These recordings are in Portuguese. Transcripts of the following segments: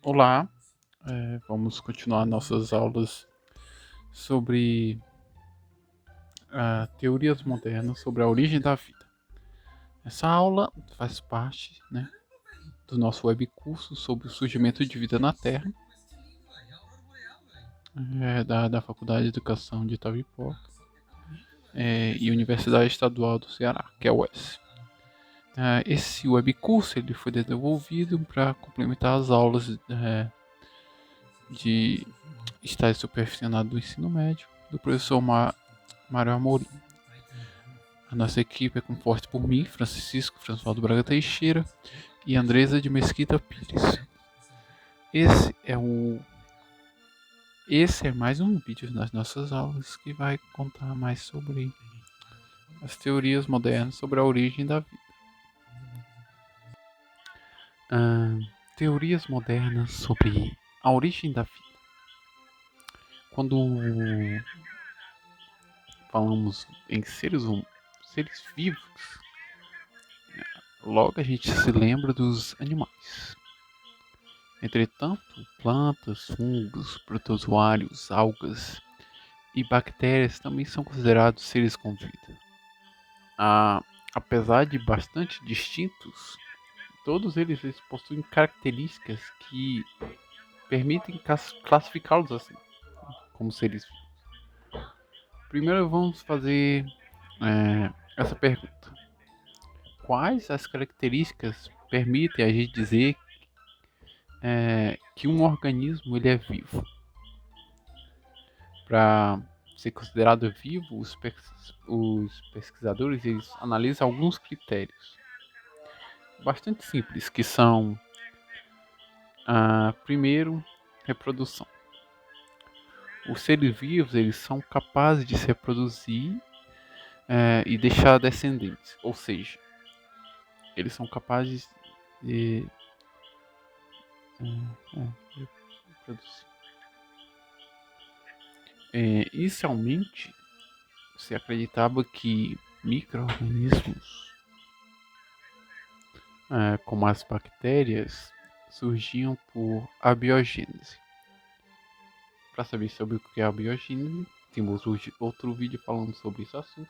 Olá, vamos continuar nossas aulas sobre teorias modernas sobre a origem da vida. Essa aula faz parte, do nosso webcurso sobre o surgimento de vida na Terra, da Faculdade de Educação de Itavipoca e Universidade Estadual do Ceará, que é a UES. Esse webcurso ele foi desenvolvido para complementar as aulas de estágio supervisionado do ensino médio do professor Mário Amorim. A nossa equipe é composta por mim, Francisco Françoaldo Braga Teixeira e Andresa de Mesquita Pires. Esse é o Esse é mais um vídeo das nossas aulas que vai contar mais sobre as teorias modernas sobre a origem da vida. Teorias modernas sobre a origem da vida. Quando falamos em seres vivos, logo a gente se lembra dos animais. Entretanto, plantas, fungos, protozoários, algas e bactérias também são considerados seres com vida. Apesar de bastante distintos, todos eles possuem características que permitem classificá-los assim, como seres vivos. Primeiro vamos fazer essa pergunta. Quais as características permitem a gente dizer que um organismo ele é vivo? Para ser considerado vivo, os pesquisadores eles analisam alguns critérios bastante simples, que são, primeiro, reprodução. Os seres vivos eles são capazes de se reproduzir e deixar descendentes, ou seja, eles são capazes de reproduzir. Inicialmente, se acreditava que micro-organismos, como as bactérias, surgiam por abiogênese. Para saber sobre o que é a biogênese, temos hoje outro vídeo falando sobre esse assunto,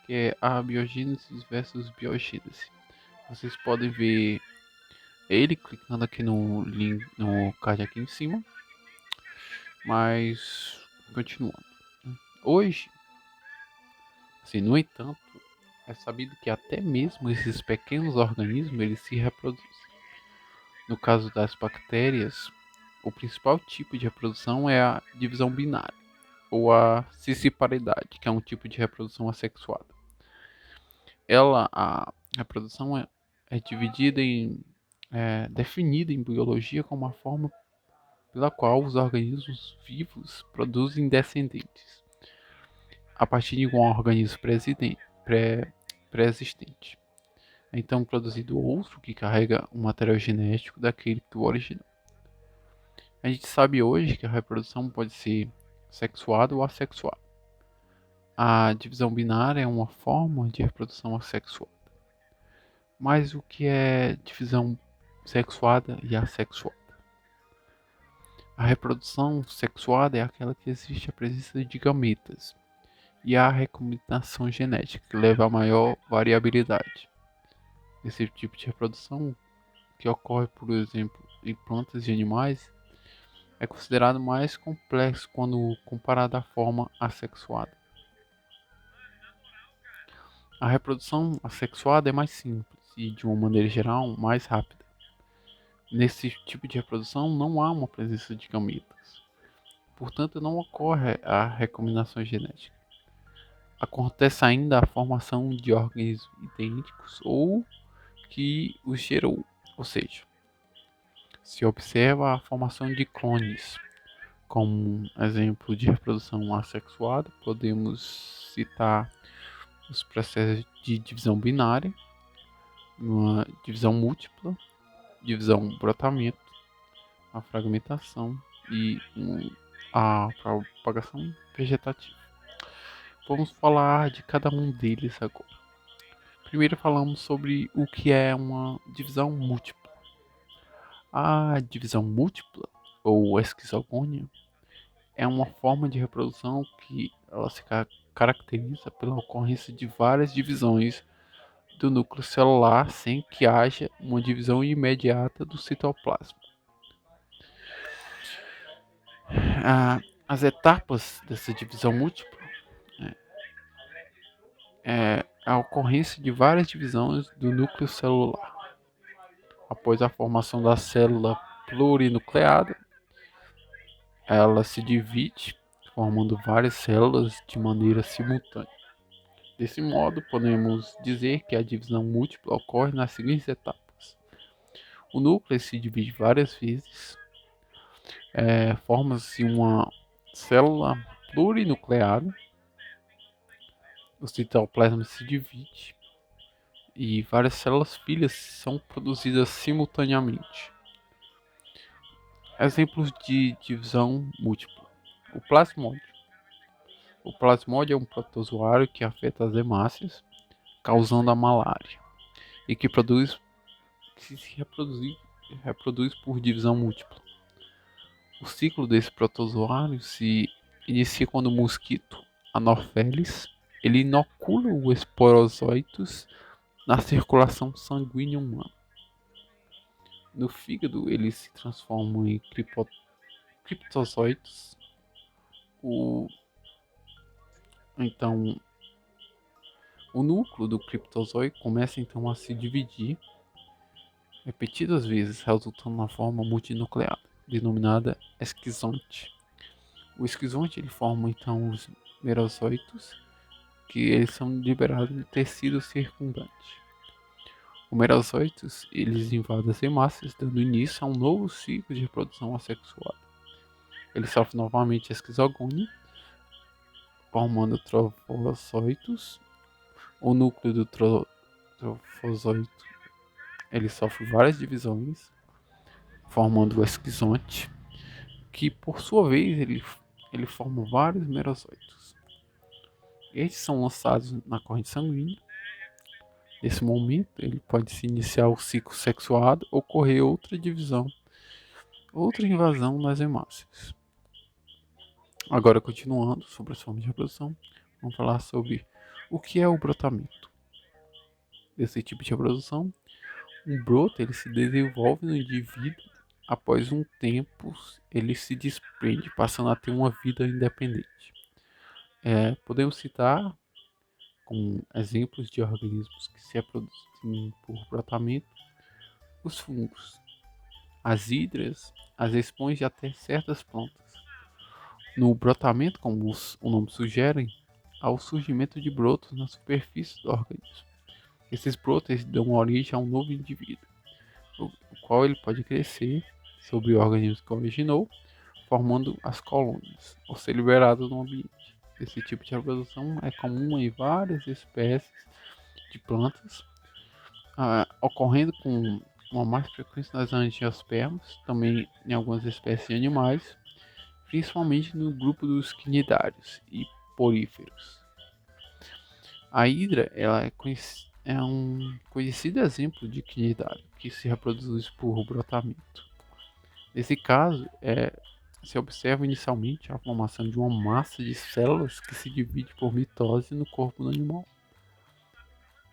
que é a biogênese versus biogênese. Vocês podem ver ele clicando aqui no link, no card aqui em cima. Mas continuando. Hoje, assim, no entanto, é sabido que até mesmo esses pequenos organismos eles se reproduzem. No caso das bactérias, o principal tipo de reprodução é a divisão binária, ou a cisciparidade, que é um tipo de reprodução assexuada. A reprodução é dividida definida em biologia como a forma pela qual os organismos vivos produzem descendentes, a partir de um organismo pré-existente. É então produzido outro que carrega o material genético daquele do original. A gente sabe hoje que a reprodução pode ser sexuada ou assexuada. A divisão binária é uma forma de reprodução assexuada. Mas o que é divisão sexuada e assexuada? A reprodução sexuada é aquela que existe a presença de gametas e a recombinação genética, que leva a maior variabilidade. Esse tipo de reprodução, que ocorre, por exemplo, em plantas e animais, é considerado mais complexo quando comparado à forma assexuada. A reprodução assexuada é mais simples e, de uma maneira geral, mais rápida. Nesse tipo de reprodução não há uma presença de gametas, portanto não ocorre a recombinação genética. Acontece ainda a formação de organismos idênticos ou que os gerou, ou seja, se observa a formação de clones. Como exemplo de reprodução assexuada, podemos citar os processos de divisão binária, uma divisão múltipla, divisão brotamento, a fragmentação e a propagação vegetativa. Vamos falar de cada um deles agora. Primeiro falamos sobre o que é uma divisão múltipla. A divisão múltipla, ou esquizogônia, é uma forma de reprodução que ela se caracteriza pela ocorrência de várias divisões do núcleo celular sem que haja uma divisão imediata do citoplasma. As etapas dessa divisão múltipla é a ocorrência de várias divisões do núcleo celular. Após a formação da célula plurinucleada, ela se divide, formando várias células de maneira simultânea. Desse modo, podemos dizer que a divisão múltipla ocorre nas seguintes etapas. O núcleo se divide várias vezes, forma-se uma célula plurinucleada, o citoplasma se divide e várias células filhas são produzidas simultaneamente. Exemplos de divisão múltipla. O plasmódio. O plasmódio é um protozoário que afeta as hemácias, causando a malária, e que se reproduz por divisão múltipla. O ciclo desse protozoário se inicia quando o mosquito Anopheles ele inocula o esporozoitos na circulação sanguínea humana. No fígado, eles se transformam em criptozoitos. Então, o núcleo do criptozoide começa então a se dividir repetidas vezes, resultando na forma multinucleada, denominada esquizonte. O esquizonte ele forma então os merozoitos, que eles são liberados no tecido circundante. Os merozoitos eles invadem as hemácias, dando início a um novo ciclo de reprodução assexuada. Ele sofre novamente a esquizogônia, formando trofozoitos. O núcleo do trofozoito ele sofre várias divisões, formando o esquizonte, que por sua vez ele forma vários merozoitos. Estes são lançados na corrente sanguínea. Nesse momento, ele pode se iniciar o ciclo sexuado, ocorrer outra divisão, outra invasão nas hemácias. Agora, continuando sobre as formas de reprodução, vamos falar sobre o que é o brotamento. Desse tipo de reprodução, um broto ele se desenvolve no indivíduo, após um tempo ele se desprende, passando a ter uma vida independente. Podemos citar como exemplos de organismos que se reproduzem por brotamento os fungos, as hidras, as esponjas e até certas plantas. No brotamento, como o nome sugere, há o surgimento de brotos na superfície do organismo. Esses brotos dão origem a um novo indivíduo, o qual ele pode crescer sobre o organismo que originou, formando as colônias, ou ser liberado no ambiente. Esse tipo de reprodução é comum em várias espécies de plantas, ocorrendo com uma mais frequência nas angiospermas, também em algumas espécies de animais, principalmente no grupo dos quinidários e poríferos. A hidra ela é um conhecido exemplo de quinidário que se reproduz por brotamento. Nesse caso, se observa inicialmente a formação de uma massa de células que se divide por mitose no corpo do animal.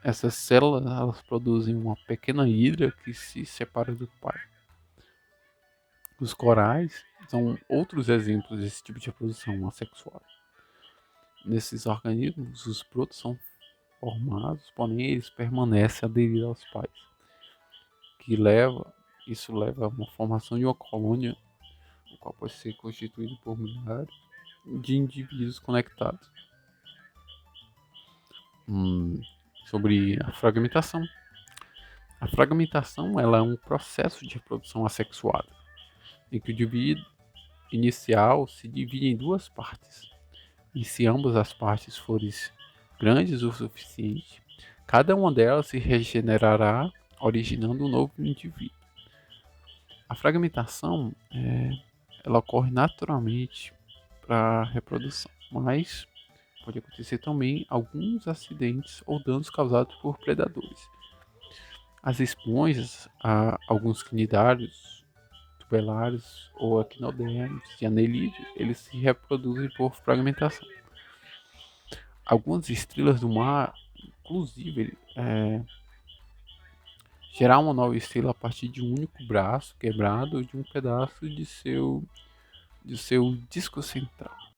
Essas células elas produzem uma pequena hidra que se separa do pai. Os corais são outros exemplos desse tipo de reprodução assexuada. Nesses organismos, os brotos são formados, porém eles permanecem aderidos aos pais, isso leva a uma formação de uma colônia, o qual pode ser constituído por milhares de indivíduos conectados. Sobre a fragmentação. A fragmentação ela é um processo de reprodução assexuada, em que o indivíduo inicial se divide em duas partes. E se ambas as partes forem grandes o suficiente, cada uma delas se regenerará, originando um novo indivíduo. A fragmentação ela ocorre naturalmente para a reprodução, mas pode acontecer também alguns acidentes ou danos causados por predadores. As esponjas, alguns quinidários velários ou equinodermos de anelídeo, eles se reproduzem por fragmentação. Algumas estrelas do mar, inclusive, gerar uma nova estrela a partir de um único braço quebrado ou de um pedaço de seu disco central.